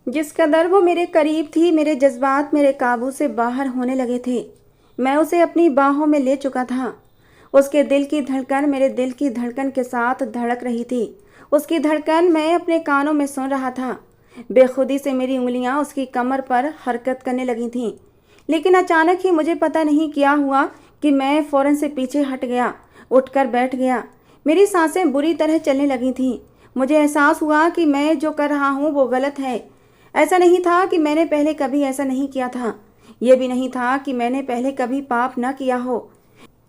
जिस कदर वो मेरे करीब थी, मेरे जज्बात मेरे काबू से बाहर होने लगे थे। मैं उसे अपनी बाहों में ले चुका था। उसके दिल की धड़कन मेरे दिल की धड़कन के साथ धड़क रही थी। उसकी धड़कन मैं अपने कानों में सुन रहा था। बेखुदी से मेरी उंगलियां उसकी कमर पर हरकत करने लगी थीं। लेकिन अचानक ही मुझे पता नहीं क्या हुआ कि मैं फौरन से पीछे हट गया, उठकर बैठ गया। मेरी सांसें बुरी तरह चलने लगी थीं। मुझे एहसास हुआ कि मैं जो कर रहा हूँ वो गलत है। ऐसा नहीं था कि मैंने पहले कभी ऐसा नहीं किया था। ये भी नहीं था कि मैंने पहले कभी पाप न किया हो।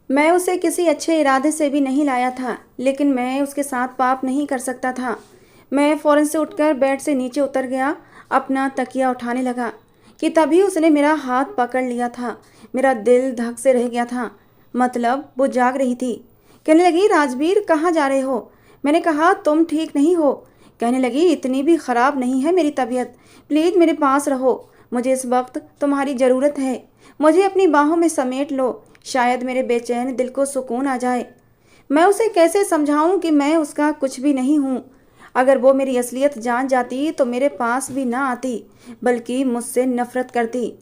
मैं उसे किसी अच्छे इरादे से भी नहीं लाया था, लेकिन मैं उसके साथ पाप नहीं कर सकता था। मैं फौरन से उठकर बेड से नीचे उतर गया, अपना तकिया उठाने लगा कि तभी उसने मेरा हाथ पकड़ लिया था। मेरा दिल धक से रह गया था। मतलब वो जाग रही थी। कहने लगी, राजवीर कहाँ जा रहे हो? मैंने कहा, तुम ठीक नहीं हो। कहने लगी, इतनी भी ख़राब नहीं है मेरी तबीयत, प्लीज़ मेरे पास रहो, मुझे इस वक्त तुम्हारी ज़रूरत है। मुझे अपनी बाहों में समेट लो, शायद मेरे बेचैन दिल को सुकून आ जाए। मैं उसे कैसे समझाऊं कि मैं उसका कुछ भी नहीं हूँ। अगर वो मेरी असलियत जान जाती तो मेरे पास भी ना आती, बल्कि मुझसे नफरत करती।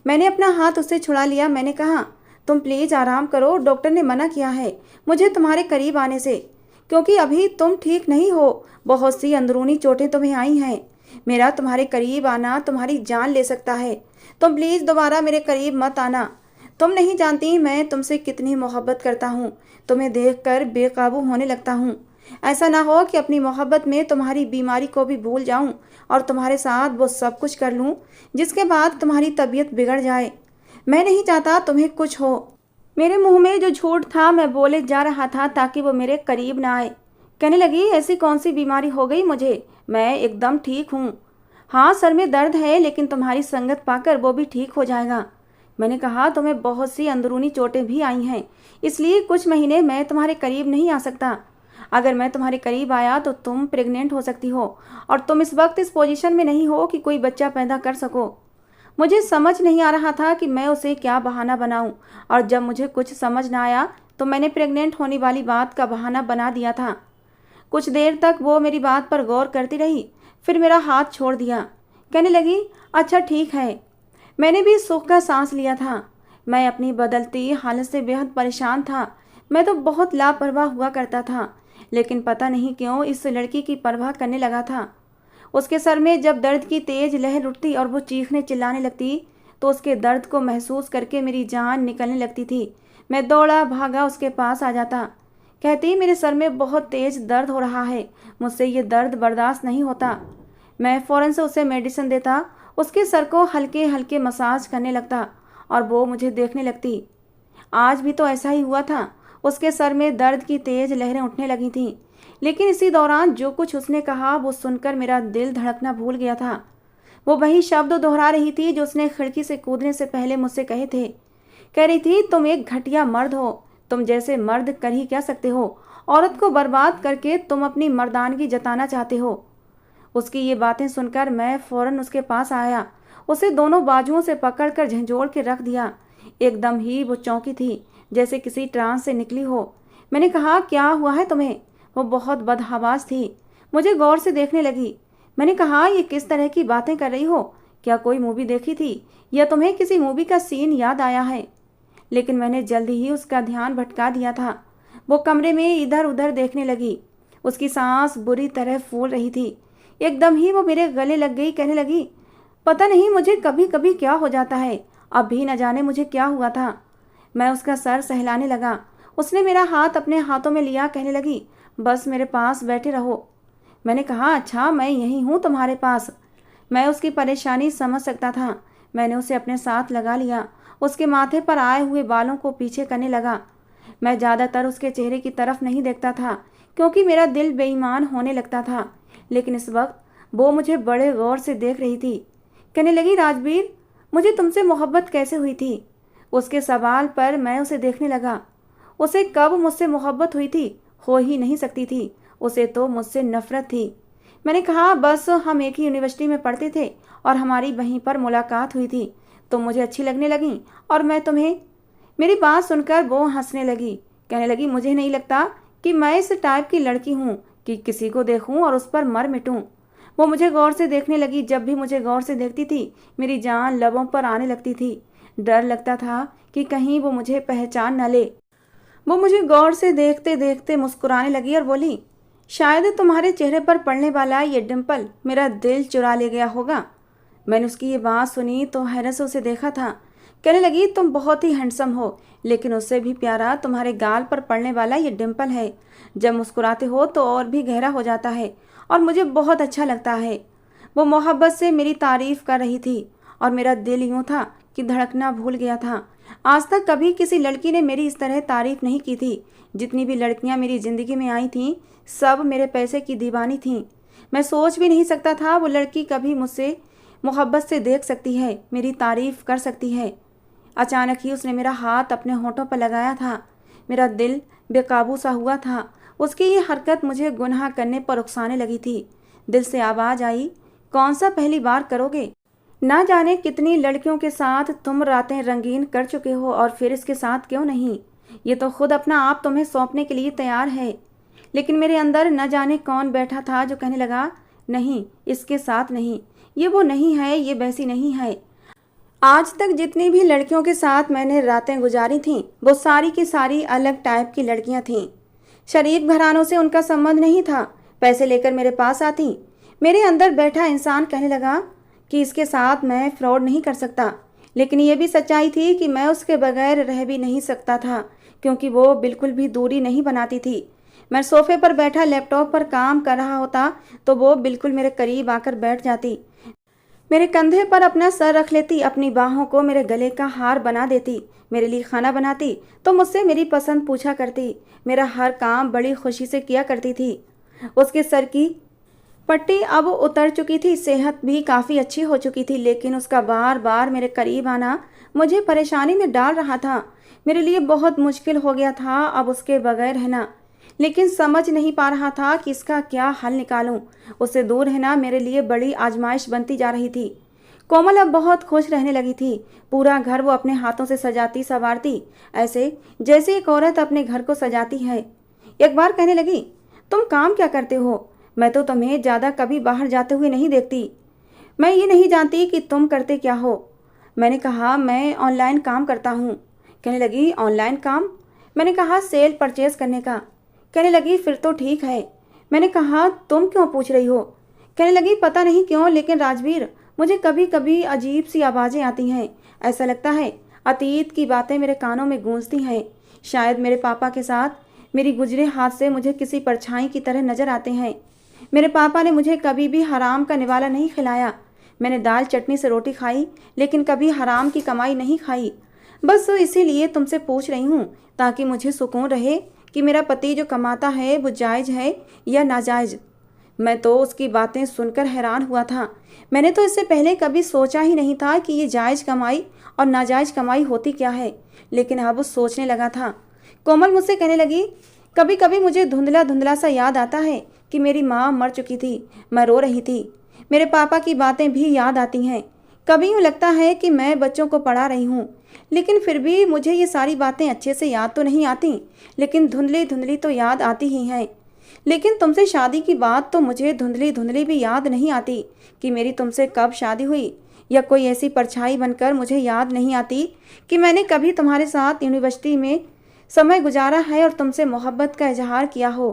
मैंने अपना हाथ उससे छुड़ा लिया। मैंने कहा, तुम प्लीज़ आराम करो, डॉक्टर ने मना किया है मुझे तुम्हारे करीब आने से, क्योंकि अभी तुम ठीक नहीं हो। बहुत सी अंदरूनी चोटें तुम्हें आई हैं। मेरा तुम्हारे करीब आना तुम्हारी जान ले सकता है। तुम प्लीज़ दोबारा मेरे करीब मत आना। तुम नहीं जानती मैं तुमसे कितनी मोहब्बत करता हूँ। तुम्हें देखकर बेकाबू होने लगता हूँ। ऐसा ना हो कि अपनी मोहब्बत में तुम्हारी बीमारी को भी भूल जाऊं और तुम्हारे साथ वो सब कुछ कर लूं जिसके बाद तुम्हारी तबीयत बिगड़ जाए। मैं नहीं चाहता तुम्हें कुछ हो। मेरे मुंह में जो झूठ था मैं बोले जा रहा था ताकि वो मेरे करीब ना आए। कहने लगी, ऐसी कौन सी बीमारी हो गई मुझे? मैं एकदम ठीक हूँ। हाँ, सर में दर्द है, लेकिन तुम्हारी संगत पाकर वो भी ठीक हो जाएगा। मैंने कहा, तुम्हें बहुत सी अंदरूनी चोटें भी आई हैं, इसलिए कुछ महीने मैं तुम्हारे करीब नहीं आ सकता। अगर मैं तुम्हारे करीब आया तो तुम प्रेग्नेंट हो सकती हो, और तुम इस वक्त इस पोजीशन में नहीं हो कि कोई बच्चा पैदा कर सको। मुझे समझ नहीं आ रहा था कि मैं उसे क्या बहाना बनाऊं, और जब मुझे कुछ समझ ना आया तो मैंने प्रेग्नेंट होने वाली बात का बहाना बना दिया था। कुछ देर तक वो मेरी बात पर गौर करती रही, फिर मेरा हाथ छोड़ दिया। कहने लगी, अच्छा ठीक है। मैंने भी सुख का सांस लिया था। मैं अपनी बदलती हालत से बेहद परेशान था। मैं तो बहुत लापरवाह हुआ करता था, लेकिन पता नहीं क्यों इस लड़की की परवाह करने लगा था। उसके सर में जब दर्द की तेज लहर उठती और वो चीखने चिल्लाने लगती तो उसके दर्द को महसूस करके मेरी जान निकलने लगती थी। मैं दौड़ा भागा उसके पास आ जाता। कहती, मेरे सर में बहुत तेज दर्द हो रहा है, मुझसे ये दर्द बर्दाश्त नहीं होता। मैं फ़ौरन से उसे मेडिसिन देता, उसके सर को हल्के हल्के मसाज करने लगता और वो मुझे देखने लगती। आज भी तो ऐसा ही हुआ था। उसके सर में दर्द की तेज लहरें उठने लगी थीं, लेकिन इसी दौरान जो कुछ उसने कहा वो सुनकर मेरा दिल धड़कना भूल गया था। वो वही शब्द दोहरा रही थी जो उसने खिड़की से कूदने से पहले मुझसे कहे थे। कह रही थी, तुम एक घटिया मर्द हो, तुम जैसे मर्द कर ही क्या सकते हो? औरत को बर्बाद करके तुम अपनी मर्दानगी जताना चाहते हो। उसकी ये बातें सुनकर मैं फौरन उसके पास आया, उसे दोनों बाजुओं से पकड़कर झंझोड़ के रख दिया। एकदम ही वो चौंकी थी, जैसे किसी ट्रांस से निकली हो। मैंने कहा, क्या हुआ है तुम्हें? वो बहुत बदहवास थी, मुझे गौर से देखने लगी। मैंने कहा, ये किस तरह की बातें कर रही हो? क्या कोई मूवी देखी थी या तुम्हें किसी मूवी का सीन याद आया है? लेकिन मैंने जल्दी ही उसका ध्यान भटका दिया था। वो कमरे में इधर उधर देखने लगी। उसकी सांस बुरी तरह फूल रही थी। एकदम ही वो मेरे गले लग गई। कहने लगी, पता नहीं मुझे कभी कभी क्या हो जाता है, अब भी न जाने मुझे क्या हुआ था। मैं उसका सर सहलाने लगा। उसने मेरा हाथ अपने हाथों में लिया। कहने लगी, बस मेरे पास बैठे रहो। मैंने कहा, अच्छा मैं यहीं हूँ तुम्हारे पास। मैं उसकी परेशानी समझ सकता था। मैंने उसे अपने साथ लगा लिया, उसके माथे पर आए हुए बालों को पीछे करने लगा। मैं ज़्यादातर उसके चेहरे की तरफ नहीं देखता था, क्योंकि मेरा दिल बेईमान होने लगता था, लेकिन इस वक्त वो मुझे बड़े गौर से देख रही थी। कहने लगी, राजवीर, मुझे तुमसे मोहब्बत कैसे हुई थी? उसके सवाल पर मैं उसे देखने लगा। उसे कब मुझसे मोहब्बत हुई थी? हो ही नहीं सकती थी। उसे तो मुझसे नफरत थी। मैंने कहा, बस हम एक ही यूनिवर्सिटी में पढ़ते थे और हमारी वहीं पर मुलाकात हुई थी। तुम मुझे अच्छी लगने लगी और मैं तुम्हें। मेरी बात सुनकर वो हंसने लगी। कहने लगी, मुझे नहीं लगता कि मैं इस टाइप की लड़की हूँ कि किसी को देखूं और उस पर मर मिटूं। वो मुझे गौर से देखने लगी। जब भी मुझे गौर से देखती थी, मेरी जान लबों पर आने लगती थी। डर लगता था कि कहीं वो मुझे पहचान न ले। वो मुझे गौर से देखते देखते मुस्कुराने लगी और बोली, शायद तुम्हारे चेहरे पर पड़ने वाला ये डिम्पल मेरा दिल चुरा ले गया होगा। मैंने उसकी ये बात सुनी तो हैरत से उसे देखा था। कहने लगी, तुम बहुत ही हैंडसम हो, लेकिन उससे भी प्यारा तुम्हारे गाल पर पड़ने वाला ये डिम्पल है। जब मुस्कुराते हो तो और भी गहरा हो जाता है और मुझे बहुत अच्छा लगता है। वो मोहब्बत से मेरी तारीफ कर रही थी और मेरा दिल यूं था कि धड़कना भूल गया था। आज तक कभी किसी लड़की ने मेरी इस तरह तारीफ नहीं की थी। जितनी भी लड़कियां मेरी ज़िंदगी में आई थीं, सब मेरे पैसे की दीवानी थीं। मैं सोच भी नहीं सकता था वो लड़की कभी मुझसे मोहब्बत से देख सकती है, मेरी तारीफ कर सकती है। अचानक ही उसने मेरा हाथ अपने होठों पर लगाया था। मेरा दिल बेकाबू सा हुआ था। उसकी ये हरकत मुझे गुनाह करने पर उकसाने लगी थी। दिल से आवाज़ आई, कौन सा पहली बार करोगे? ना जाने कितनी लड़कियों के साथ तुम रातें रंगीन कर चुके हो और फिर इसके साथ क्यों नहीं? ये तो खुद अपना आप तुम्हें सौंपने के लिए तैयार है। लेकिन मेरे अंदर न जाने कौन बैठा था जो कहने लगा, नहीं, इसके साथ नहीं, ये वो नहीं है, ये वैसी नहीं है। आज तक जितनी भी लड़कियों के साथ मैंने रातें गुजारी थीं, वो सारी की सारी अलग टाइप की लड़कियां थीं। शरीफ घरानों से उनका संबंध नहीं था। पैसे लेकर मेरे पास आती। मेरे अंदर बैठा इंसान कहने लगा कि इसके साथ मैं फ्रॉड नहीं कर सकता। लेकिन ये भी सच्चाई थी कि मैं उसके बगैर रह भी नहीं सकता था, क्योंकि वो बिल्कुल भी दूरी नहीं बनाती थी। मैं सोफे पर बैठा लैपटॉप पर काम कर रहा होता तो वो बिल्कुल मेरे करीब आकर बैठ जाती। मेरे कंधे पर अपना सर रख लेती, अपनी बाहों को मेरे गले का हार बना देती। मेरे लिए खाना बनाती तो मुझसे मेरी पसंद पूछा करती। मेरा हर काम बड़ी खुशी से किया करती थी। उसके सर की पट्टी अब उतर चुकी थी, सेहत भी काफ़ी अच्छी हो चुकी थी, लेकिन उसका बार बार मेरे करीब आना मुझे परेशानी में डाल रहा था। मेरे लिए बहुत मुश्किल हो गया था अब उसके बगैर रहना, लेकिन समझ नहीं पा रहा था कि इसका क्या हल निकालूं। उससे दूर रहना मेरे लिए बड़ी आजमाइश बनती जा रही थी। कोमल अब बहुत खुश रहने लगी थी। पूरा घर वो अपने हाथों से सजाती संवारती, ऐसे जैसे एक औरत अपने घर को सजाती है। एक बार कहने लगी, तुम काम क्या करते हो? मैं तो तुम्हें ज़्यादा कभी बाहर जाते हुए नहीं देखती। मैं ये नहीं जानती कि तुम करते क्या हो। मैंने कहा, मैं ऑनलाइन काम करता हूँ। कहने लगी, ऑनलाइन काम? मैंने कहा, सेल परचेज करने का। कहने लगी, फिर तो ठीक है। मैंने कहा, तुम क्यों पूछ रही हो? कहने लगी, पता नहीं क्यों, लेकिन राजवीर, मुझे कभी कभी अजीब सी आवाज़ें आती हैं। ऐसा लगता है अतीत की बातें मेरे कानों में गूंजती हैं। शायद मेरे पापा के साथ मेरी गुजरे हाथ से मुझे किसी परछाई की तरह नजर आते हैं। मेरे पापा ने मुझे कभी भी हराम का निवाला नहीं खिलाया। मैंने दाल चटनी से रोटी खाई, लेकिन कभी हराम की कमाई नहीं खाई। बस इसीलिए तुमसे पूछ रही हूँ, ताकि मुझे सुकून रहे कि मेरा पति जो कमाता है वो जायज़ है या नाजायज़। मैं तो उसकी बातें सुनकर हैरान हुआ था। मैंने तो इससे पहले कभी सोचा ही नहीं था कि ये जायज़ कमाई और नाजायज़ कमाई होती क्या है, लेकिन अब सोचने लगा था। कोमल मुझसे कहने लगी, कभी कभी मुझे धुंधला धुंधला सा याद आता है कि मेरी माँ मर चुकी थी। मैं रो रही थी। मेरे पापा की बातें भी याद आती हैं। कभी यूँ लगता है कि मैं बच्चों को पढ़ा रही हूँ, लेकिन फिर भी मुझे ये सारी बातें अच्छे से याद तो नहीं आती, लेकिन धुंधली धुंधली तो याद आती ही हैं। लेकिन तुमसे शादी की बात तो मुझे धुंधली धुंधली भी याद नहीं आती कि मेरी तुमसे कब शादी हुई, या कोई ऐसी परछाई बनकर मुझे याद नहीं आती कि मैंने कभी तुम्हारे साथ यूनिवर्सिटी में समय गुजारा है और तुमसे मोहब्बत का इजहार किया हो।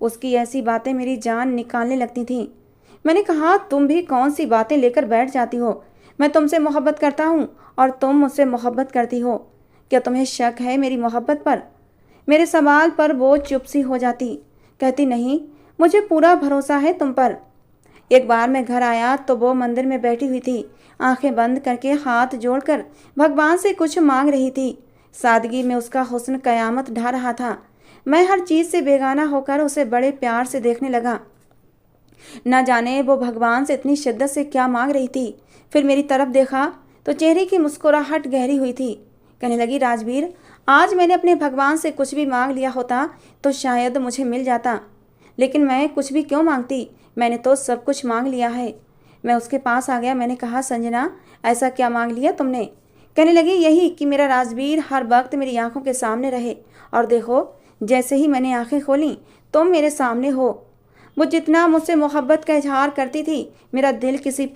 उसकी ऐसी बातें मेरी जान निकालने लगती थीं। मैंने कहा, तुम भी कौन सी बातें लेकर बैठ जाती हो? मैं तुमसे मोहब्बत करता हूँ और तुम मुझसे मोहब्बत करती हो। क्या तुम्हें शक है मेरी मोहब्बत पर? मेरे सवाल पर वो चुप सी हो जाती। कहती, नहीं, मुझे पूरा भरोसा है तुम पर। एक बार मैं घर आया तो वो मंदिर में बैठी हुई थी, आंखें बंद करके हाथ जोड़कर भगवान से कुछ मांग रही थी। सादगी में उसका हुस्न कयामत ढा रहा था। मैं हर चीज़ से बेगाना होकर उसे बड़े प्यार से देखने लगा। न जाने वो भगवान से इतनी शिद्दत से क्या मांग रही थी। फिर मेरी तरफ देखा तो चेहरे की मुस्कुराहट गहरी हुई थी। कहने लगी, राजवीर, आज मैंने अपने भगवान से कुछ भी मांग लिया होता तो शायद मुझे मिल जाता, लेकिन मैं कुछ भी क्यों मांगती? मैंने तो सब कुछ मांग लिया है। मैं उसके पास आ गया। मैंने कहा, संजना, ऐसा क्या मांग लिया तुमने? कहने लगी, यही कि मेरा राजवीर हर वक्त मेरी आंखों के सामने रहे। और देखो, जैसे ही मैंने आंखें खोली तुम मेरे सामने हो। वो जितना मुझसे मोहब्बत का इजहार करती थी, मेरा दिल किसी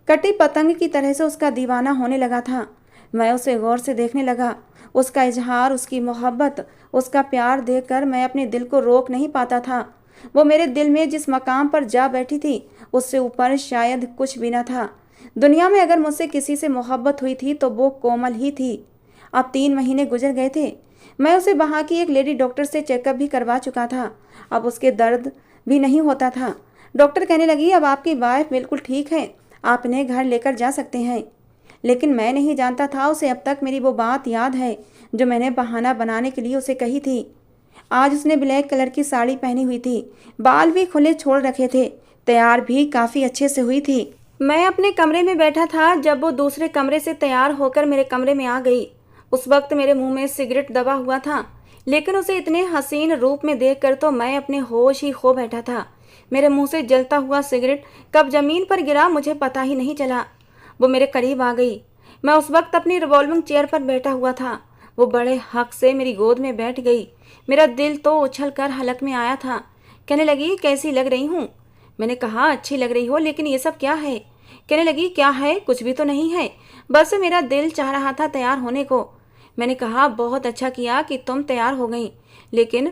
कटी पतंग की तरह से उसका दीवाना होने लगा था। मैं उसे गौर से देखने लगा। उसका इजहार, उसकी मोहब्बत, उसका प्यार देखकर मैं अपने दिल को रोक नहीं पाता था। वो मेरे दिल में जिस मकाम पर जा बैठी थी, उससे ऊपर शायद कुछ भी न था। दुनिया में अगर मुझसे किसी से मोहब्बत हुई थी तो वो कोमल ही थी। अब 3 महीने गुजर गए थे। मैं उसे वहाँ की एक लेडी डॉक्टर से चेकअप भी करवा चुका था। अब उसके दर्द भी नहीं होता था। डॉक्टर कहने लगी, अब आपकी वाइफ बिल्कुल ठीक है, आप इन्हें घर लेकर जा सकते हैं। लेकिन मैं नहीं जानता था उसे अब तक मेरी वो बात याद है जो मैंने बहाना बनाने के लिए उसे कही थी। आज उसने ब्लैक कलर की साड़ी पहनी हुई थी, बाल भी खुले छोड़ रखे थे, तैयार भी काफ़ी अच्छे से हुई थी। मैं अपने कमरे में बैठा था जब वो दूसरे कमरे से तैयार होकर मेरे कमरे में आ गई। उस वक्त मेरे मुंह में सिगरेट दबा हुआ था, लेकिन उसे इतने हसीन रूप में देखकर तो मैं अपने होश ही खो बैठा था। मेरे मुंह से जलता हुआ सिगरेट कब जमीन पर गिरा मुझे पता ही नहीं चला। वो मेरे करीब आ गई। मैं उस वक्त अपनी रिवॉल्विंग चेयर पर बैठा हुआ था। वो बड़े हक से मेरी गोद में बैठ गई। मेरा दिल तो उछल कर हलक में आया था। कहने लगी, कैसी लग रही हूँ? मैंने कहा, अच्छी लग रही हो, लेकिन ये सब क्या है? कहने लगी, क्या है? कुछ भी तो नहीं है, बस मेरा दिल चाह रहा था तैयार होने को। मैंने कहा, बहुत अच्छा किया कि तुम तैयार हो गई, लेकिन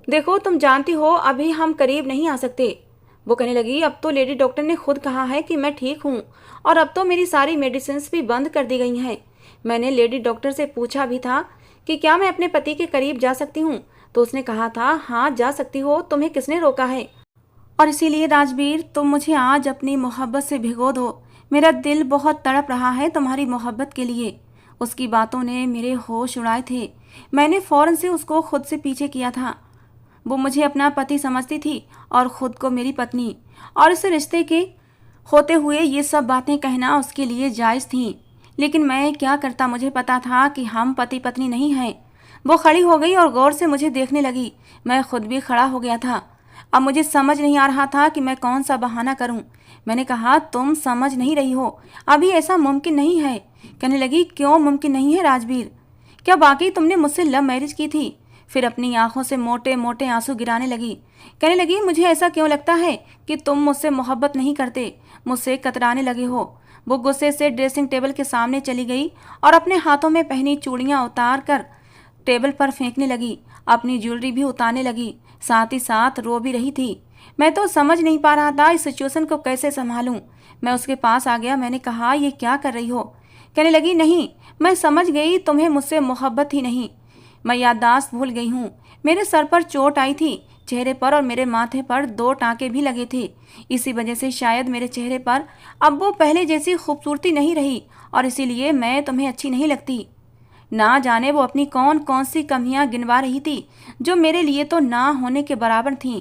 देखो तुम जानती हो अभी हम करीब नहीं आ सकते। वो कहने लगी, अब तो लेडी डॉक्टर ने खुद कहा है कि मैं ठीक हूँ, और अब तो मेरी सारी मेडिसिन भी बंद कर दी गई हैं। मैंने लेडी डॉक्टर से पूछा भी था कि क्या मैं अपने पति के करीब जा सकती हूँ, तो उसने कहा था, हाँ जा सकती हो, तुम्हें किसने रोका है? और इसीलिए राजवीर, तुम मुझे आज अपनी मोहब्बत से भिगो दो। मेरा दिल बहुत तड़प रहा है तुम्हारी मोहब्बत के लिए। उसकी बातों ने मेरे होश उड़ाए थे। मैंने फौरन से उसको खुद से पीछे किया था। वो मुझे अपना पति समझती थी और खुद को मेरी पत्नी, और इस रिश्ते के होते हुए ये सब बातें कहना उसके लिए जायज़ थी। लेकिन मैं क्या करता, मुझे पता था कि हम पति पत्नी नहीं हैं। वो खड़ी हो गई और गौर से मुझे देखने लगी। मैं खुद भी खड़ा हो गया था। अब मुझे समझ नहीं आ रहा था कि मैं कौन सा बहाना करूं। मैंने कहा, तुम समझ नहीं रही हो, अभी ऐसा मुमकिन नहीं है। कहने लगी, क्यों मुमकिन नहीं है राजवीर? क्या वाकई तुमने मुझसे लव मैरिज की थी? फिर अपनी आंखों से मोटे मोटे आंसू गिराने लगी। कहने लगी, मुझे ऐसा क्यों लगता है कि तुम मुझसे मोहब्बत नहीं करते, मुझसे कतराने लगे हो। वो गुस्से से ड्रेसिंग टेबल के सामने चली गई और अपने हाथों में पहनी चूड़ियाँ उतार कर टेबल पर फेंकने लगी। अपनी ज्वेलरी भी उतारने लगी, साथ ही साथ रो भी रही थी। मैं तो समझ नहीं पा रहा था इस सिचुएशन को कैसे संभालूं। मैं उसके पास आ गया। मैंने कहा, ये क्या कर रही हो? कहने लगी, नहीं, मैं समझ गई तुम्हें मुझसे मोहब्बत ही नहीं। मैं याददाश्त भूल गई हूँ। मेरे सर पर चोट आई थी, चेहरे पर और मेरे माथे पर 2 टाँके भी लगे थे। इसी वजह से शायद मेरे चेहरे पर अब वो पहले जैसी खूबसूरती नहीं रही, और इसीलिए मैं तुम्हें अच्छी नहीं लगती। ना जाने वो अपनी कौन कौन सी कमियां गिनवा रही थी जो मेरे लिए तो ना होने के बराबर थीं।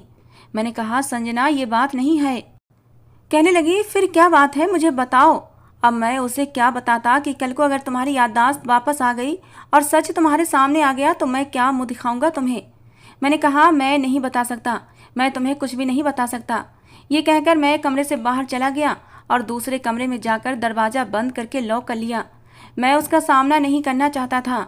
मैंने कहा, संजना, ये बात नहीं है। कहने लगी, फिर क्या बात है, मुझे बताओ। अब मैं उसे क्या बताता कि कल को अगर तुम्हारी याददाश्त वापस आ गई और सच तुम्हारे सामने आ गया तो मैं क्या मुँह दिखाऊंगा तुम्हें? मैंने कहा, मैं नहीं बता सकता, मैं तुम्हें कुछ भी नहीं बता सकता। ये कहकर मैं कमरे से बाहर चला गया और दूसरे कमरे में जाकर दरवाज़ा बंद करके लॉक कर लिया। मैं उसका सामना नहीं करना चाहता था।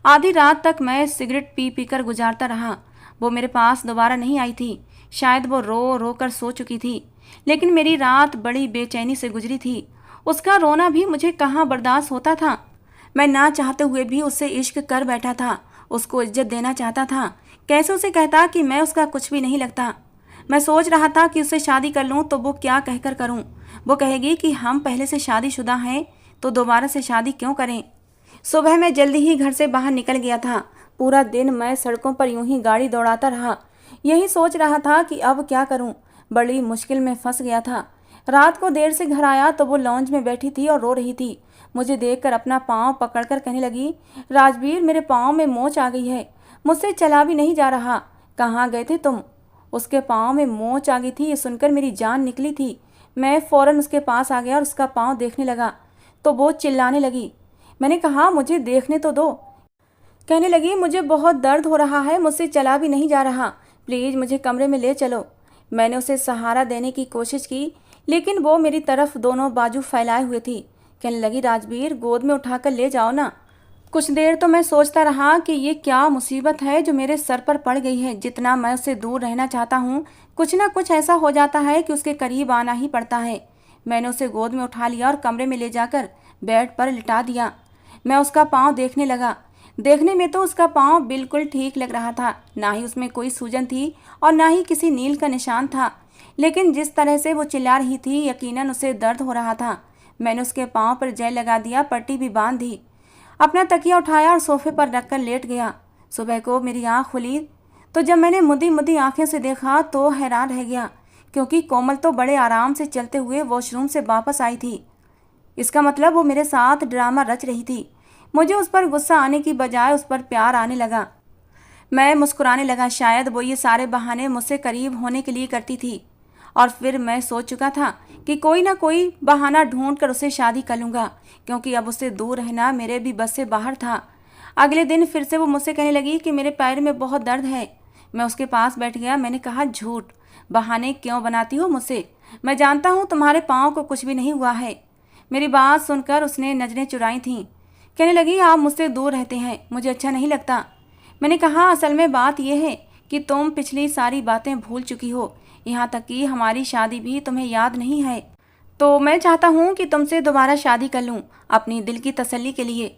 आधी रात तक मैं सिगरेट पी पी कर गुजारता रहा। वो मेरे पास दोबारा नहीं आई थी। शायद वो रो रो कर सो चुकी थी, लेकिन मेरी रात बड़ी बेचैनी से गुजरी थी। उसका रोना भी मुझे कहाँ बर्दाश्त होता था। मैं ना चाहते हुए भी उससे इश्क कर बैठा था, उसको इज्जत देना चाहता था। कैसे उसे कहता कि मैं उसका कुछ भी नहीं लगता। मैं सोच रहा था कि उससे शादी कर लूँ तो वो क्या कहकर करूँ। वो कहेगी कि हम पहले से शादीशुदा हैं तो दोबारा से शादी क्यों करें। सुबह मैं जल्दी ही घर से बाहर निकल गया था। पूरा दिन मैं सड़कों पर यूं ही गाड़ी दौड़ाता रहा। यही सोच रहा था कि अब क्या करूं। बड़ी मुश्किल में फंस गया था। रात को देर से घर आया तो वो लॉन्ज में बैठी थी और रो रही थी। मुझे देखकर अपना पाँव पकड़कर कहने लगी, राजवीर, मेरे पाँव में मोच आ गई है, मुझसे चला भी नहीं जा रहा। कहाँ गए थे तुम? उसके पाँव में मोच आ गई थी, ये सुनकर मेरी जान निकली थी। मैं फ़ौरन उसके पास आ गया और उसका पाँव देखने लगा तो वो चिल्लाने लगी। मैंने कहा, मुझे देखने तो दो। कहने लगी, मुझे बहुत दर्द हो रहा है, मुझसे चला भी नहीं जा रहा, प्लीज़ मुझे कमरे में ले चलो। मैंने उसे सहारा देने की कोशिश की, लेकिन वो मेरी तरफ दोनों बाजू फैलाए हुए थी। कहने लगी, राजवीर, गोद में उठाकर ले जाओ ना। कुछ देर तो मैं सोचता रहा कि ये क्या मुसीबत है जो मेरे सर पर पड़ गई है। जितना मैं उससे दूर रहना चाहता हूँ, कुछ ना कुछ ऐसा हो जाता है कि उसके करीब आना ही पड़ता है। मैंने उसे गोद में उठा लिया और कमरे में ले जाकर बेड पर लिटा दिया। मैं उसका पाँव देखने लगा। देखने में तो उसका पाँव बिल्कुल ठीक लग रहा था, ना ही उसमें कोई सूजन थी और ना ही किसी नील का निशान था। लेकिन जिस तरह से वो चिल्ला रही थी, यकीनन उसे दर्द हो रहा था। मैंने उसके पाँव पर जेल लगा दिया, पट्टी भी बांध दी। अपना तकिया उठाया और सोफे पर रखकर लेट गया। सुबह को मेरी आँख खुली तो जब मैंने मुदी मुदी आंखें से देखा तो हैरान रह गया, क्योंकि कोमल तो बड़े आराम से चलते हुए वॉशरूम से वापस आई थी। इसका मतलब वो मेरे साथ ड्रामा रच रही थी। मुझे उस पर गुस्सा आने की बजाय उस पर प्यार आने लगा। मैं मुस्कुराने लगा। शायद वो ये सारे बहाने मुझसे करीब होने के लिए करती थी। और फिर मैं सोच चुका था कि कोई ना कोई बहाना ढूंढ कर उससे शादी कर लूँगा, क्योंकि अब उससे दूर रहना मेरे भी बस से बाहर था। अगले दिन फिर से वो मुझसे कहने लगी कि मेरे पैर में बहुत दर्द है। मैं उसके पास बैठ गया। मैंने कहा, झूठ, बहाने क्यों बनाती हो मुझसे? मैं जानता हूँ तुम्हारे पाँव को कुछ भी नहीं हुआ है। मेरी बात सुनकर उसने नज़रें चुराई थीं। कहने लगी, आप मुझसे दूर रहते हैं, मुझे अच्छा नहीं लगता। मैंने कहा, असल में बात यह है कि तुम पिछली सारी बातें भूल चुकी हो, यहाँ तक कि हमारी शादी भी तुम्हें याद नहीं है। तो मैं चाहता हूँ कि तुमसे दोबारा शादी कर लूँ, अपनी दिल की तसल्ली के लिए।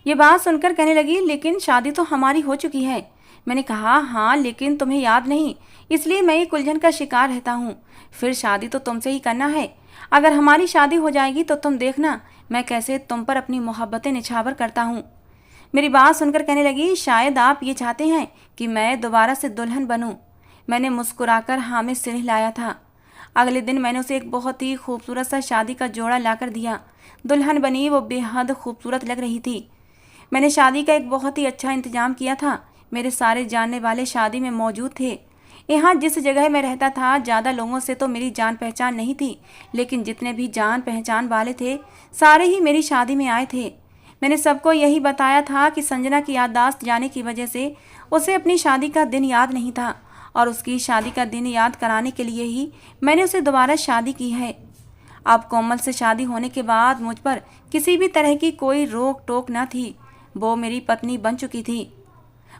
ये बात सुनकर कहने लगी, लेकिन शादी तो हमारी हो चुकी है। मैंने कहा, हाँ, लेकिन तुम्हें याद नहीं, इसलिए मैं एक उलझन का शिकार रहता हूँ। फिर शादी तो तुमसे ही करना है। अगर हमारी शादी हो जाएगी तो तुम देखना मैं कैसे तुम पर अपनी मोहब्बतें निछावर करता हूँ। मेरी बात सुनकर कहने लगी, शायद आप ये चाहते हैं कि मैं दोबारा से दुल्हन बनूं। मैंने मुस्कुराकर हाँ में सिर हिलाया था। अगले दिन मैंने उसे एक बहुत ही खूबसूरत सा शादी का जोड़ा लाकर दिया। दुल्हन बनी वो बेहद खूबसूरत लग रही थी। मैंने शादी का एक बहुत ही अच्छा इंतजाम किया था। मेरे सारे जानने वाले शादी में मौजूद थे। यहाँ जिस जगह मैं रहता था, ज़्यादा लोगों से तो मेरी जान पहचान नहीं थी, लेकिन जितने भी जान पहचान वाले थे सारे ही मेरी शादी में आए थे। मैंने सबको यही बताया था कि संजना की याददाश्त जाने की वजह से उसे अपनी शादी का दिन याद नहीं था, और उसकी शादी का दिन याद कराने के लिए ही मैंने उसे दोबारा शादी की है। अब कोमल से शादी होने के बाद मुझ पर किसी भी तरह की कोई रोक टोक न थी। वो मेरी पत्नी बन चुकी थी।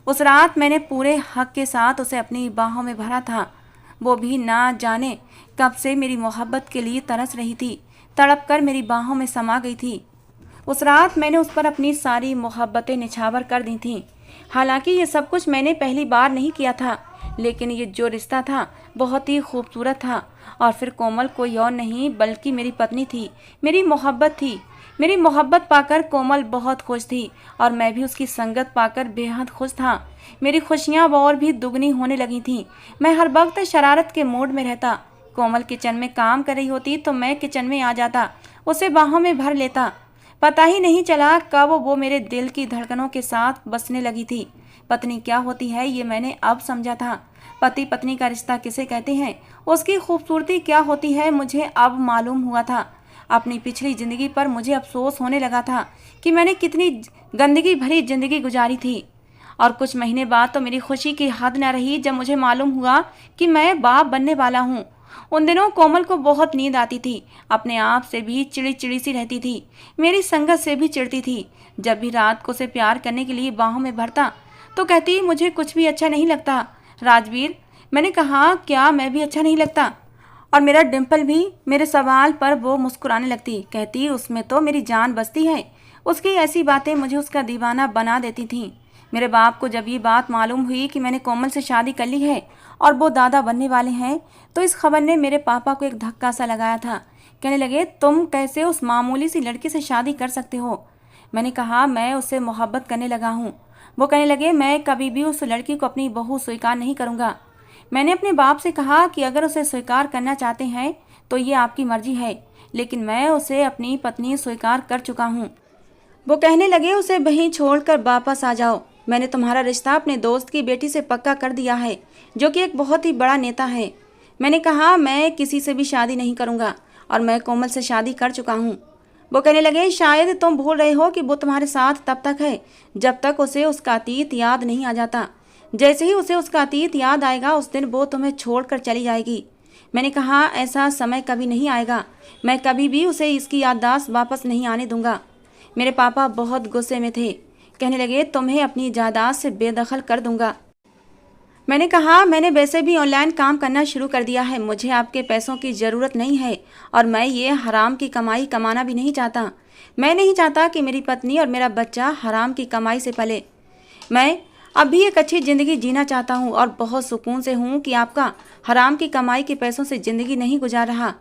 उस रात मैंने पूरे हक के साथ उसे अपनी बाहों में भरा था। वो भी ना जाने कब से मेरी मोहब्बत के लिए तरस रही थी, तड़प कर मेरी बाहों में समा गई थी। उस रात मैंने उस पर अपनी सारी मोहब्बतें निछावर कर दी थीं। हालांकि ये सब कुछ मैंने पहली बार नहीं किया था, लेकिन ये जो रिश्ता था बहुत ही खूबसूरत था। और फिर कोमल कोई और नहीं बल्कि मेरी पत्नी थी, मेरी मोहब्बत थी। मेरी मोहब्बत पाकर कोमल बहुत खुश थी और मैं भी उसकी संगत पाकर बेहद खुश था। मेरी खुशियाँ और भी दुगनी होने लगी थीं। मैं हर वक्त शरारत के मूड में रहता। कोमल किचन में काम कर रही होती तो मैं किचन में आ जाता, उसे बाहों में भर लेता। पता ही नहीं चला कब वो मेरे दिल की धड़कनों के साथ बसने लगी थी। पत्नी क्या होती है ये मैंने अब समझा था। पति पत्नी का रिश्ता किसे कहते हैं, उसकी खूबसूरती क्या होती है मुझे अब मालूम हुआ था। अपनी पिछली ज़िंदगी पर मुझे अफसोस होने लगा था कि मैंने कितनी गंदगी भरी ज़िंदगी गुजारी थी। और कुछ महीने बाद तो मेरी खुशी की हद न रही जब मुझे मालूम हुआ कि मैं बाप बनने वाला हूँ। उन दिनों कोमल को बहुत नींद आती थी, अपने आप से भी चिड़ी चिड़ी सी रहती थी, मेरी संगत से भी चिढ़ती थी। जब भी रात को उसे प्यार करने के लिए बाहों में भरता तो कहती, मुझे कुछ भी अच्छा नहीं लगता राजवीर। मैंने कहा, क्या मैं भी अच्छा नहीं लगता? और मेरा डिम्पल भी। मेरे सवाल पर वो मुस्कुराने लगती, कहती, उसमें तो मेरी जान बसती है। उसकी ऐसी बातें मुझे उसका दीवाना बना देती थीं। मेरे बाप को जब ये बात मालूम हुई कि मैंने कोमल से शादी कर ली है और वो दादा बनने वाले हैं, तो इस खबर ने मेरे पापा को एक धक्का सा लगाया था। कहने लगे, तुम कैसे उस मामूली सी लड़की से शादी कर सकते हो? मैंने कहा, मैं उससे मोहब्बत करने लगा हूँ। वो कहने लगे, मैं कभी भी उस लड़की को अपनी बहू स्वीकार नहीं करूँगा। मैंने अपने बाप से कहा कि अगर उसे स्वीकार करना चाहते हैं तो ये आपकी मर्जी है, लेकिन मैं उसे अपनी पत्नी स्वीकार कर चुका हूँ। वो कहने लगे, उसे वहीं छोड़कर वापस आ जाओ। मैंने तुम्हारा रिश्ता अपने दोस्त की बेटी से पक्का कर दिया है, जो कि एक बहुत ही बड़ा नेता है। मैंने कहा, मैं किसी से भी शादी नहीं करूँगा और मैं कोमल से शादी कर चुका हूँ। वो कहने लगे, शायद तुम भूल रहे हो कि वो तुम्हारे साथ तब तक है जब तक उसे उसका अतीत याद नहीं आ जाता। जैसे ही उसे उसका अतीत याद आएगा उस दिन वो तुम्हें छोड़कर चली जाएगी। मैंने कहा, ऐसा समय कभी नहीं आएगा। मैं कभी भी उसे इसकी याददाश्त वापस नहीं आने दूंगा। मेरे पापा बहुत गुस्से में थे, कहने लगे, तुम्हें अपनी जायदाद से बेदखल कर दूंगा। मैंने कहा, मैंने वैसे भी ऑनलाइन काम करना शुरू कर दिया है, मुझे आपके पैसों की ज़रूरत नहीं है और मैं ये हराम की कमाई कमाना भी नहीं चाहता। मैं नहीं चाहता कि मेरी पत्नी और मेरा बच्चा हराम की कमाई से पले। मैं अब भी एक अच्छी ज़िंदगी जीना चाहता हूँ और बहुत सुकून से हूँ कि आपका हराम की कमाई के पैसों से ज़िंदगी नहीं गुजार रहा।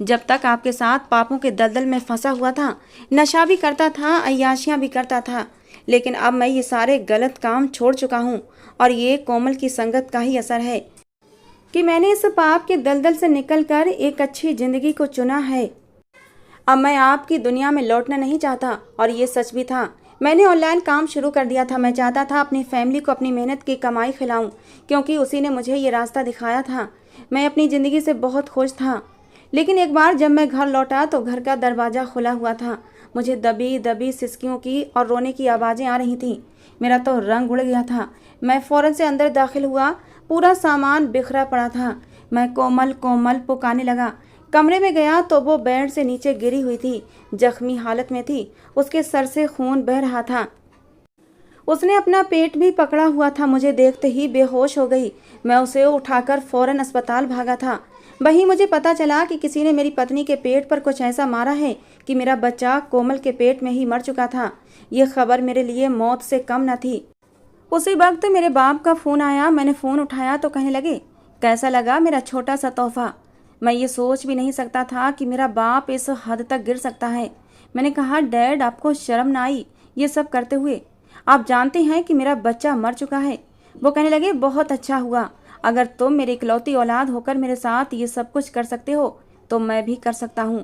जब तक आपके साथ पापों के दलदल में फंसा हुआ था, नशा भी करता था, अय्याशियाँ भी करता था, लेकिन अब मैं ये सारे गलत काम छोड़ चुका हूँ और ये कोमल की संगत का ही असर है कि मैंने इस पाप के दलदल से निकलकर एक अच्छी ज़िंदगी को चुना है। अब मैं आपकी दुनिया में लौटना नहीं चाहता। और ये सच भी था। मैंने ऑनलाइन काम शुरू कर दिया था। मैं चाहता था अपनी फैमिली को अपनी मेहनत की कमाई खिलाऊं, क्योंकि उसी ने मुझे ये रास्ता दिखाया था। मैं अपनी ज़िंदगी से बहुत खुश था। लेकिन एक बार जब मैं घर लौटा तो घर का दरवाज़ा खुला हुआ था। मुझे दबी दबी सिसकियों की और रोने की आवाज़ें आ रही थीं। मेरा तो रंग उड़ गया था। मैं फ़ौरन से अंदर दाखिल हुआ। पूरा सामान बिखरा पड़ा था। मैं कोमल कोमल पुकारने लगा। कमरे में गया तो वो बेड से नीचे गिरी हुई थी, जख्मी हालत में थी। उसके सर से खून बह रहा था। उसने अपना पेट भी पकड़ा हुआ था। मुझे देखते ही बेहोश हो गई। मैं उसे उठाकर फौरन अस्पताल भागा था। वहीं मुझे पता चला कि किसी ने मेरी पत्नी के पेट पर कुछ ऐसा मारा है कि मेरा बच्चा कोमल के पेट में ही मर चुका था। ये खबर मेरे लिए मौत से कम न थी। उसी वक्त मेरे बाप का फ़ोन आया। मैंने फ़ोन उठाया तो कहने लगे, कैसा लगा मेरा छोटा सा तोहफा। मैं ये सोच भी नहीं सकता था कि मेरा बाप इस हद तक गिर सकता है। मैंने कहा, डैड आपको शर्म ना आई ये सब करते हुए? आप जानते हैं कि मेरा बच्चा मर चुका है। वो कहने लगे, बहुत अच्छा हुआ। अगर तुम मेरी इकलौती औलाद होकर मेरे साथ ये सब कुछ कर सकते हो तो मैं भी कर सकता हूँ।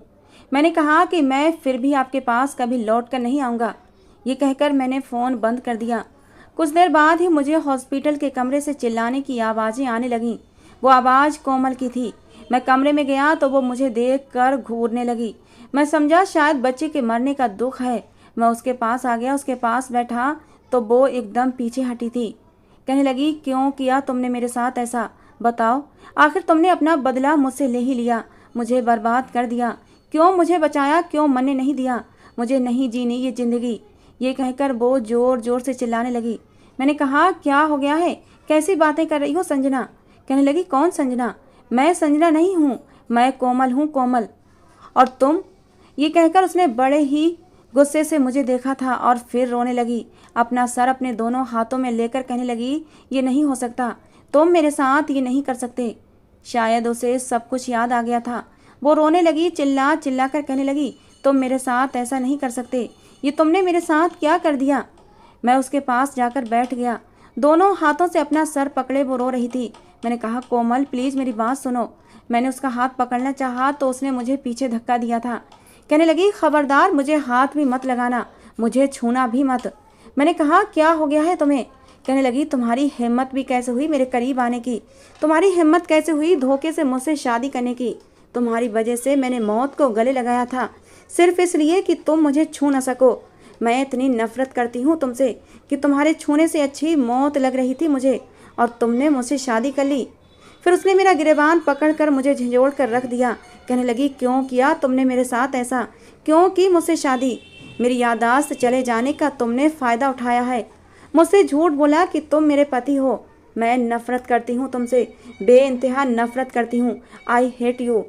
मैंने कहा कि मैं फिर भी आपके पास कभी लौट कर नहीं आऊँगा। ये कहकर मैंने फ़ोन बंद कर दिया। कुछ देर बाद ही मुझे हॉस्पिटल के कमरे से चिल्लाने की आवाज़ें आने लगीं। वो आवाज़ कोमल की थी। मैं कमरे में गया तो वो मुझे देखकर घूरने लगी। मैं समझा शायद बच्चे के मरने का दुख है। मैं उसके पास आ गया। उसके पास बैठा तो वो एकदम पीछे हटी थी। कहने लगी, क्यों किया तुमने मेरे साथ ऐसा? बताओ, आखिर तुमने अपना बदला मुझसे ले ही लिया। मुझे बर्बाद कर दिया। क्यों मुझे बचाया? क्यों मरने नहीं दिया? मुझे नहीं जीनी ये ज़िंदगी। ये कहकर वो ज़ोर ज़ोर से चिल्लाने लगी। मैंने कहा, क्या हो गया है? कैसी बातें कर रही हो संजना? कहने लगी, कौन संजना? मैं संजना नहीं हूँ, मैं कोमल हूँ, कोमल। और तुम? ये कहकर उसने बड़े ही गुस्से से मुझे देखा था और फिर रोने लगी। अपना सर अपने दोनों हाथों में लेकर कहने लगी, ये नहीं हो सकता, तुम मेरे साथ ये नहीं कर सकते। शायद उसे सब कुछ याद आ गया था। वो रोने लगी, चिल्ला चिल्ला कर कहने लगी, तुम मेरे साथ ऐसा नहीं कर सकते। ये तुमने मेरे साथ क्या कर दिया? मैं उसके पास जाकर बैठ गया। दोनों हाथों से अपना सर पकड़े वो रो रही थी। मैंने कहा, कोमल प्लीज़ मेरी बात सुनो। मैंने उसका हाथ पकड़ना चाहा तो उसने मुझे पीछे धक्का दिया था। कहने लगी, खबरदार मुझे हाथ भी मत लगाना, मुझे छूना भी मत। मैंने कहा, क्या हो गया है तुम्हें? कहने लगी, तुम्हारी हिम्मत भी कैसे हुई मेरे करीब आने की? तुम्हारी हिम्मत कैसे हुई धोखे से मुझसे शादी करने की? तुम्हारी वजह से मैंने मौत को गले लगाया था, सिर्फ इसलिए कि तुम मुझे छू न सको। मैं इतनी नफरत करती हूँ तुमसे कि तुम्हारे छूने से अच्छी मौत लग रही थी मुझे, और तुमने मुझसे शादी कर ली। फिर उसने मेरा गिरेबान पकड़कर मुझे झंझोड़ कर रख दिया। कहने लगी, क्यों किया तुमने मेरे साथ ऐसा? क्यों की मुझसे शादी? मेरी याददाश्त चले जाने का तुमने फ़ायदा उठाया है। मुझसे झूठ बोला कि तुम मेरे पति हो। मैं नफ़रत करती हूँ तुमसे, बेइंतहा नफ़रत करती हूँ। I hate you.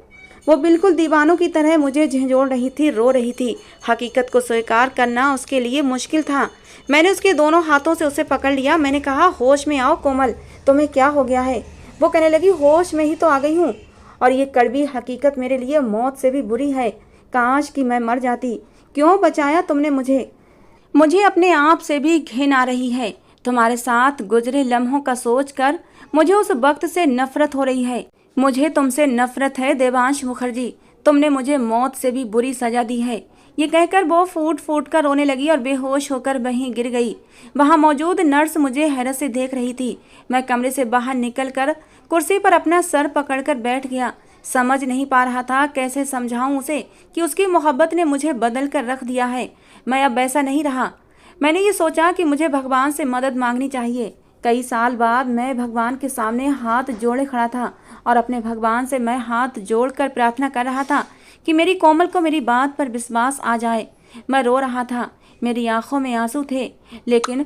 वो बिल्कुल दीवानों की तरह मुझे झंझोड़ रही थी, रो रही थी। हकीकत को स्वीकार करना उसके लिए मुश्किल था। मैंने उसके दोनों हाथों से उसे पकड़ लिया। मैंने कहा, होश में आओ कोमल, तुम्हें क्या हो गया है? वो कहने लगी, होश में ही तो आ गई हूँ, और ये कड़वी हकीकत मेरे लिए मौत से भी बुरी है। काश कि मैं मर जाती। क्यों बचाया तुमने मुझे? मुझे अपने आप से भी घिन आ रही है। तुम्हारे साथ गुजरे लम्हों का सोचकर मुझे उस वक्त से नफरत हो रही है। मुझे तुमसे नफरत है देवांश मुखर्जी। तुमने मुझे मौत से भी बुरी सजा दी है। ये कहकर वो फूट फूट कर रोने लगी और बेहोश होकर वहीं गिर गई। वहां मौजूद नर्स मुझे हैरत से देख रही थी। मैं कमरे से बाहर निकलकर कुर्सी पर अपना सर पकड़कर बैठ गया। समझ नहीं पा रहा था कैसे समझाऊं उसे कि उसकी मोहब्बत ने मुझे बदल कर रख दिया है। मैं अब वैसा नहीं रहा। मैंने ये सोचा कि मुझे भगवान से मदद मांगनी चाहिए। कई साल बाद मैं भगवान के सामने हाथ जोड़े खड़ा था और अपने भगवान से मैं हाथ जोड़कर प्रार्थना कर रहा था कि मेरी कोमल को मेरी बात पर विश्वास आ जाए। मैं रो रहा था। मेरी आंखों में आंसू थे, लेकिन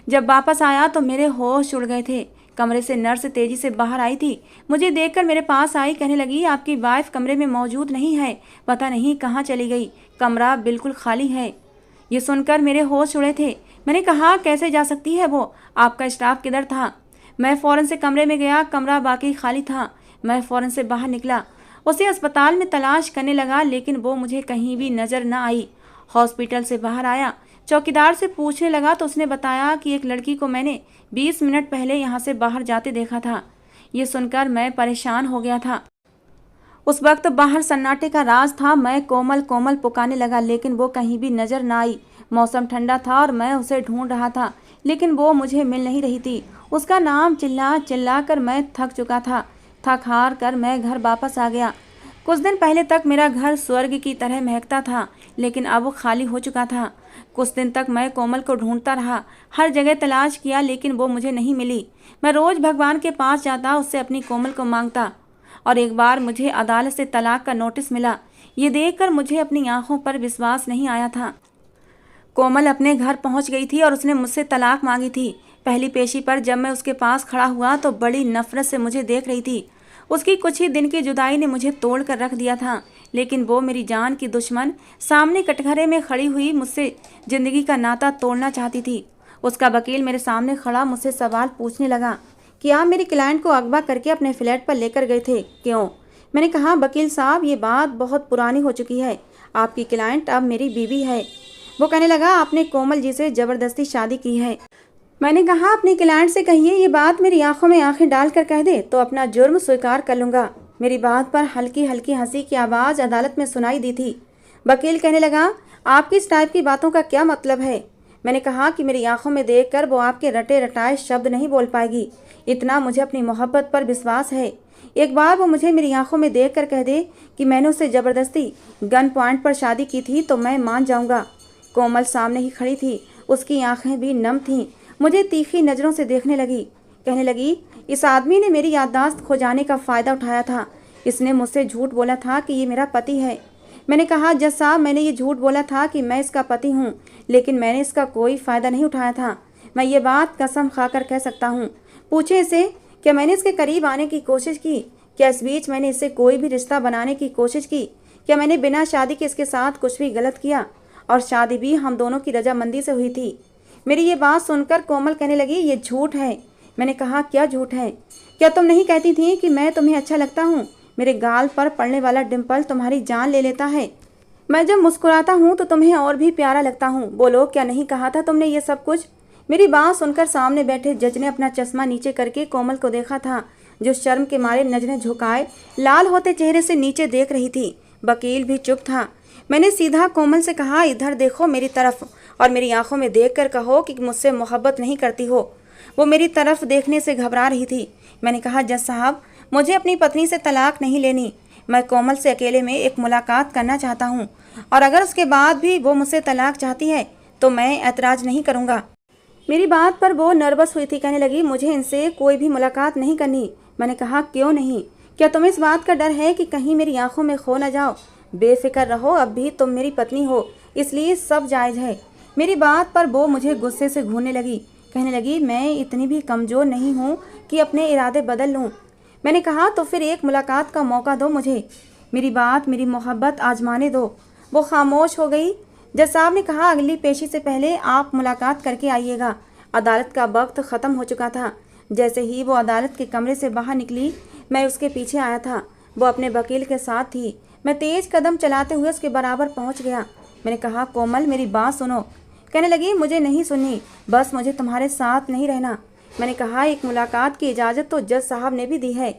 जब वापस आया तो मेरे होश उड़ गए थे। कमरे से नर्स तेजी से बाहर आई थी। मुझे देखकर मेरे पास आई, कहने लगी, आपकी वाइफ कमरे में मौजूद नहीं है, पता नहीं कहाँ चली गई, कमरा बिल्कुल खाली है। ये सुनकर मेरे होश उड़े थे। मैंने कहा, कैसे जा सकती है वो, आपका स्टाफ किधर था? मैं फ़ौरन से कमरे में गया, कमरा वाकई खाली था। मैं फ़ौरन से बाहर निकला, उसे अस्पताल में तलाश करने लगा, लेकिन वो मुझे कहीं भी नज़र न आई। हॉस्पिटल से बाहर आया, चौकीदार से पूछने लगा तो उसने बताया कि एक लड़की को मैंने 20 मिनट पहले यहाँ से बाहर जाते देखा था। ये सुनकर मैं परेशान हो गया था। उस वक्त बाहर सन्नाटे का राज था। मैं कोमल कोमल पुकारने लगा, लेकिन वो कहीं भी नज़र न आई। मौसम ठंडा था और मैं उसे ढूंढ रहा था, लेकिन वो मुझे मिल नहीं रही थी। उसका नाम चिल्ला चिल्ला कर मैं थक चुका था। थक हार कर मैं घर वापस आ गया। कुछ दिन पहले तक मेरा घर स्वर्ग की तरह महकता था, लेकिन अब वो खाली हो चुका था। कुछ दिन तक मैं कोमल को ढूंढता रहा, हर जगह तलाश किया, लेकिन वो मुझे नहीं मिली। मैं रोज़ भगवान के पास जाता, उससे अपनी कोमल को मांगता, और एक बार मुझे अदालत से तलाक का नोटिस मिला। ये देखकर मुझे अपनी आंखों पर विश्वास नहीं आया था। कोमल अपने घर पहुंच गई थी और उसने मुझसे तलाक मांगी थी। पहली पेशी पर जब मैं उसके पास खड़ा हुआ तो बड़ी नफरत से मुझे देख रही थी। उसकी कुछ ही दिन की जुदाई ने मुझे तोड़ कर रख दिया था, लेकिन वो मेरी जान की दुश्मन सामने कटघरे में खड़ी हुई मुझसे जिंदगी का नाता तोड़ना चाहती थी। उसका वकील मेरे सामने खड़ा मुझसे सवाल पूछने लगा कि आप मेरी क्लाइंट को अगवा करके अपने फ्लैट पर लेकर गए थे, क्यों? मैंने कहा, वकील साहब, ये बात बहुत पुरानी हो चुकी है, आपकी क्लाइंट अब मेरी बीवी है। वो कहने लगा, आपने कोमल जी से ज़बरदस्ती शादी की है। मैंने कहा, अपनी क्लाइंट से कहिए ये बात मेरी आंखों में आंखें डाल कर कह दे तो अपना जुर्म स्वीकार कर लूँगा। मेरी बात पर हल्की हल्की हंसी की आवाज़ अदालत में सुनाई दी थी। वकील कहने लगा, आपकी इस टाइप की बातों का क्या मतलब है? मैंने कहा कि मेरी आंखों में देखकर वो आपके रटे रटाए शब्द नहीं बोल पाएगी। इतना मुझे अपनी मोहब्बत पर विश्वास है। एक बार वो मुझे मेरी आंखों में देखकर कह दे कि मैंने उससे ज़बरदस्ती गन पॉइंट पर शादी की थी तो मैं मान जाऊंगा। कोमल सामने ही खड़ी थी, उसकी आंखें भी नम थीं। मुझे तीखी नज़रों से देखने लगी। कहने लगी, इस आदमी ने मेरी याददाश्त खो जाने का फ़ायदा उठाया था। इसने मुझसे झूठ बोला था कि ये मेरा पति है। मैंने कहा, जज साहब, मैंने ये झूठ बोला था कि मैं इसका पति हूँ, लेकिन मैंने इसका कोई फ़ायदा नहीं उठाया था। मैं ये बात कसम खाकर कह सकता हूँ। पूछे इसे, क्या मैंने इसके करीब आने की कोशिश की? क्या इस बीच मैंने इससे कोई भी रिश्ता बनाने की कोशिश की? क्या मैंने बिना शादी के इसके साथ कुछ भी गलत किया? और शादी भी हम दोनों की रजामंदी से हुई थी। मेरी ये बात सुनकर कोमल कहने लगी, ये झूठ है। मैंने कहा, क्या झूठ है? क्या तुम नहीं कहती थी कि मैं तुम्हें अच्छा लगता हूँ? मेरे गाल पर पड़ने वाला डिम्पल तुम्हारी जान ले लेता है। मैं जब मुस्कुराता हूँ तो तुम्हें और भी प्यारा लगता हूँ। बोलो, क्या नहीं कहा था तुमने ये सब कुछ? मेरी बात सुनकर सामने बैठे जज ने अपना चश्मा नीचे करके कोमल को देखा था, जो शर्म के मारे नजरें झुकाए लाल होते चेहरे से नीचे देख रही थी। वकील भी चुप था। मैंने सीधा कोमल से कहा, इधर देखो मेरी तरफ, और मेरी आंखों में देखकर कहो कि मुझसे मोहब्बत नहीं करती हो। वो मेरी तरफ देखने से घबरा रही थी। मैंने कहा, जज साहब, मुझे अपनी पत्नी से तलाक नहीं लेनी। मैं कोमल से अकेले में एक मुलाकात करना चाहता हूँ, और अगर उसके बाद भी वो मुझसे तलाक चाहती है तो मैं ऐतराज़ नहीं करूँगा। मेरी बात पर वो नर्वस हुई थी। कहने लगी, मुझे इनसे कोई भी मुलाकात नहीं करनी। मैंने कहा, क्यों नहीं? क्या तुम्हें इस बात का डर है कि कहीं मेरी आंखों में खो न जाओ? बेफिक्र रहो, अब भी तुम मेरी पत्नी हो, इसलिए सब जायज़ है। मेरी बात पर वो मुझे गुस्से से घूरने लगी। कहने लगी, मैं इतनी भी कमज़ोर नहीं हूँ कि अपने इरादे बदल लूँ। मैंने कहा, तो फिर एक मुलाकात का मौका दो मुझे, मेरी बात, मेरी मोहब्बत आजमाने दो। वो खामोश हो गई। जज साहब ने कहा, अगली पेशी से पहले आप मुलाकात करके आइएगा। अदालत का वक्त ख़त्म हो चुका था। जैसे ही वो अदालत के कमरे से बाहर निकली, मैं उसके पीछे आया था। वो अपने वकील के साथ थी। मैं तेज़ कदम चलाते हुए उसके बराबर पहुंच गया। मैंने कहा, कोमल, मेरी बात सुनो। कहने लगी, मुझे नहीं सुननी, बस मुझे तुम्हारे साथ नहीं रहना। मैंने कहा, एक मुलाकात की इजाज़त तो जज साहब ने भी दी है।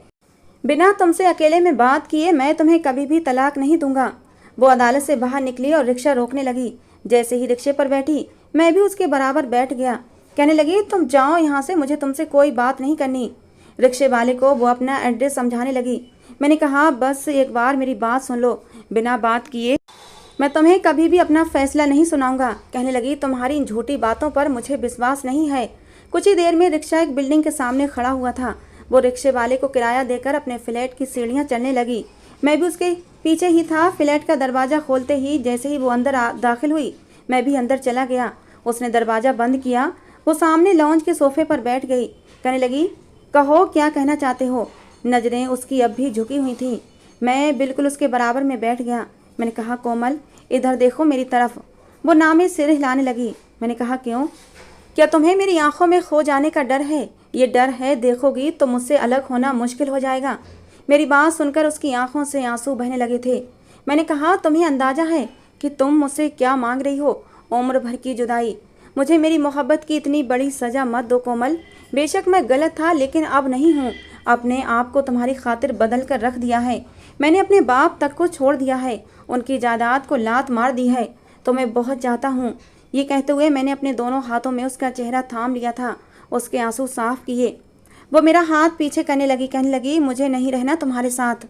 बिना तुमसे अकेले में बात किए मैं तुम्हें कभी भी तलाक नहीं दूंगा। वो अदालत से बाहर निकली और रिक्शा रोकने लगी। जैसे ही रिक्शे पर बैठी, मैं भी उसके बराबर बैठ गया। कहने लगी, तुम जाओ यहाँ से, मुझे तुमसे कोई बात नहीं करनी। रिक्शे वाले को वो अपना एड्रेस समझाने लगी। मैंने कहा, बस एक बार मेरी बात सुन लो, बिना बात किए मैं तुम्हें कभी भी अपना फैसला नहीं सुनाऊंगा। कहने लगी, तुम्हारी इन झूठी बातों पर मुझे विश्वास नहीं है। कुछ ही देर में रिक्शा एक बिल्डिंग के सामने खड़ा हुआ था। वो रिक्शे वाले को किराया देकर अपने फ्लैट की सीढ़ियाँ चढ़ने लगी। मैं भी उसके पीछे ही था। फ्लैट का दरवाज़ा खोलते ही जैसे ही वो अंदर दाखिल हुई, मैं भी अंदर चला गया। उसने दरवाज़ा बंद किया। वो सामने लॉन्ज के सोफे पर बैठ गई। कहने लगी, कहो क्या कहना चाहते हो। नज़रें उसकी अब भी झुकी हुई थीं। मैं बिल्कुल उसके बराबर में बैठ गया। मैंने कहा, कोमल इधर देखो मेरी तरफ। वो नामे सिर हिलाने लगी। मैंने कहा, क्यों? क्या तुम्हें मेरी आंखों में खो जाने का डर है? ये डर है देखोगी तो मुझसे अलग होना मुश्किल हो जाएगा। मेरी बात सुनकर उसकी आंखों से आंसू बहने लगे थे। मैंने कहा, तुम्हें अंदाजा है कि तुम मुझसे क्या मांग रही हो? उम्र भर की जुदाई। मुझे मेरी मोहब्बत की इतनी बड़ी सज़ा मत दो कोमल। बेशक मैं गलत था, लेकिन अब नहीं हूँ। अपने आप को तुम्हारी खातिर बदल कर रख दिया है। मैंने अपने बाप तक को छोड़ दिया है, उनकी जायदाद को लात मार दी है। तो मैं बहुत चाहता हूँ। ये कहते हुए मैंने अपने दोनों हाथों में उसका चेहरा थाम लिया था, उसके आंसू साफ किए। वो मेरा हाथ पीछे करने लगी, कहने लगी, मुझे नहीं रहना तुम्हारे साथ।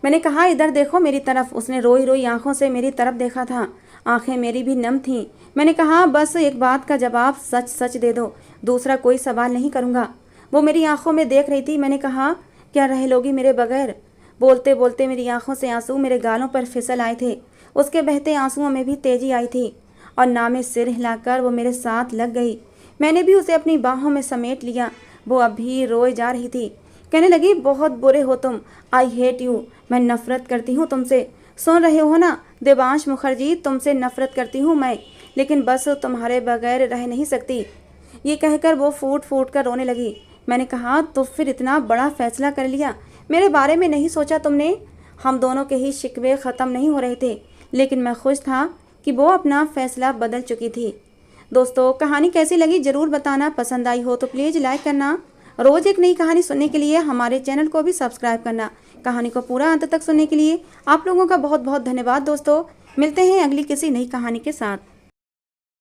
मैंने कहा, इधर देखो मेरी तरफ। उसने रोई रोई आंखों से मेरी तरफ देखा था। आंखें मेरी भी नम थीं। मैंने कहा, बस एक बात का जवाब सच सच दे दो, दूसरा कोई सवाल नहीं करूँगा। वो मेरी आंखों में देख रही थी। मैंने कहा, क्या रह लोगी मेरे बगैर? बोलते बोलते मेरी आंखों से आंसू मेरे गालों पर फिसल आए थे। उसके बहते आंसुओं में भी तेजी आई थी और नामे सिर हिलाकर वो मेरे साथ लग गई। मैंने भी उसे अपनी बाहों में समेट लिया। वो अब भी रोए जा रही थी। कहने लगी, बहुत बुरे हो तुम। I hate you. मैं नफरत करती हूँ तुमसे। सुन रहे हो ना देवांश मुखर्जी, तुमसे नफरत करती हूँ मैं, लेकिन बस तुम्हारे बगैर रह नहीं सकती। ये कहकर वो फूट फूट कर रोने लगी। मैंने कहा, तो फिर इतना बड़ा फैसला कर लिया? मेरे बारे में नहीं सोचा तुमने? हम दोनों के ही शिकवे ख़त्म नहीं हो रहे थे, लेकिन मैं खुश था कि वो अपना फ़ैसला बदल चुकी थी। दोस्तों, कहानी कैसी लगी ज़रूर बताना। पसंद आई हो तो प्लीज़ लाइक करना। रोज़ एक नई कहानी सुनने के लिए हमारे चैनल को भी सब्सक्राइब करना। कहानी को पूरा अंत तक सुनने के लिए आप लोगों का बहुत बहुत धन्यवाद। दोस्तों, मिलते हैं अगली किसी नई कहानी के साथ।